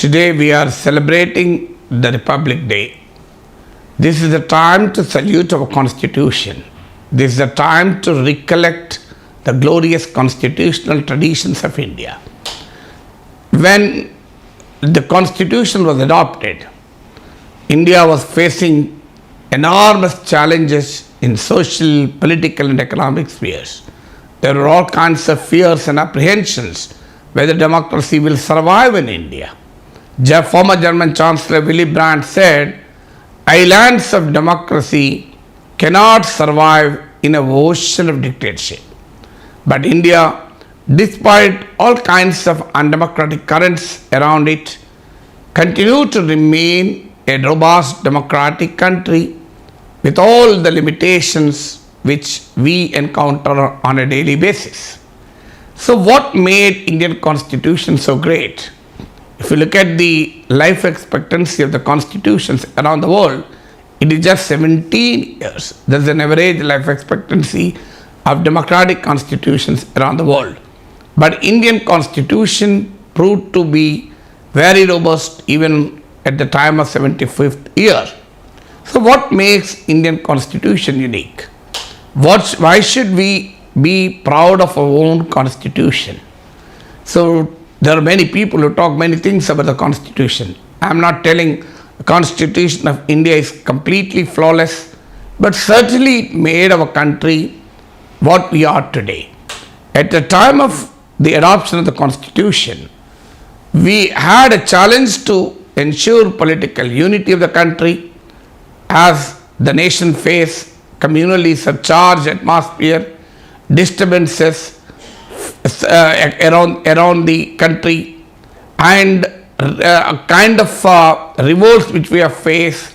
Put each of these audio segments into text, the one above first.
Today we are celebrating the Republic Day. This is the time to salute our Constitution. This is the time to recollect the glorious constitutional traditions of India. When the Constitution was adopted, India was facing enormous challenges in social, political and economic spheres. There were all kinds of fears and apprehensions whether democracy will survive in India. Former German Chancellor Willy Brandt said, "Islands of democracy cannot survive in an ocean of dictatorship." But India, despite all kinds of undemocratic currents around it, continued to remain a robust democratic country with all the limitations which we encounter on a daily basis. So what made Indian Constitution so great? If you look at the life expectancy of the constitutions around the world, it is just 17 years. There is an average life expectancy of democratic constitutions around the world. But Indian Constitution proved to be very robust even at the time of 75th year. So what makes Indian Constitution unique? Why should we be proud of our own Constitution? So there are many people who talk many things about the Constitution. I am not telling the Constitution of India is completely flawless, but certainly it made our country what we are today. At the time of the adoption of the Constitution, we had a challenge to ensure political unity of the country as the nation faced communally surcharged atmosphere, disturbances around the country, and a kind of revolts which we have faced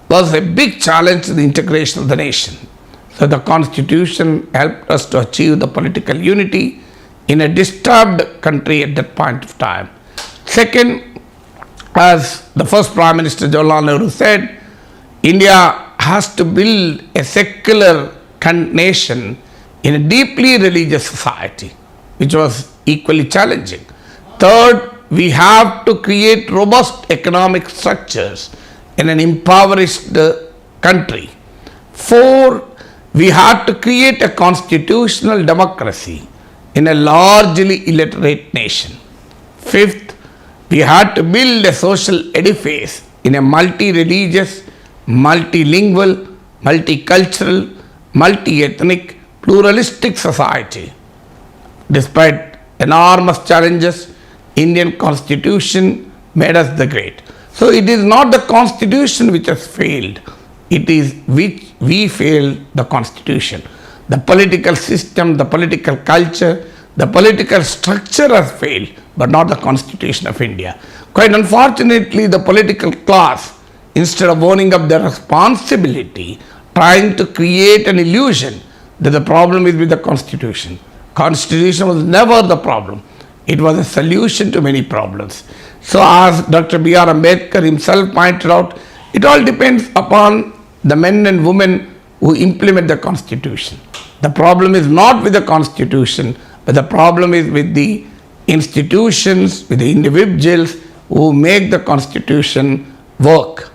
was a big challenge to the integration of the nation. So the Constitution helped us to achieve the political unity in a disturbed country at that point of time. Second, as the first Prime Minister Jawaharlal Nehru said, India has to build a secular nation in a deeply religious society, which was equally challenging. Third, we have to create robust economic structures in an impoverished country. Four, we had to create a constitutional democracy in a largely illiterate nation. Fifth, we had to build a social edifice in a multi-religious, multilingual, multicultural, multi-ethnic, pluralistic society. Despite enormous challenges, Indian Constitution made us the great. So it is not the Constitution which has failed, it is which we failed the Constitution. The political system, the political culture, the political structure has failed, but not the Constitution of India. Quite unfortunately, the political class, instead of owning up their responsibility, trying to create an illusion that the problem is with the Constitution. Constitution was never the problem. It was a solution to many problems. So as Dr. B.R. Ambedkar himself pointed out, it all depends upon the men and women who implement the Constitution. The problem is not with the Constitution, but the problem is with the institutions, with the individuals who make the Constitution work.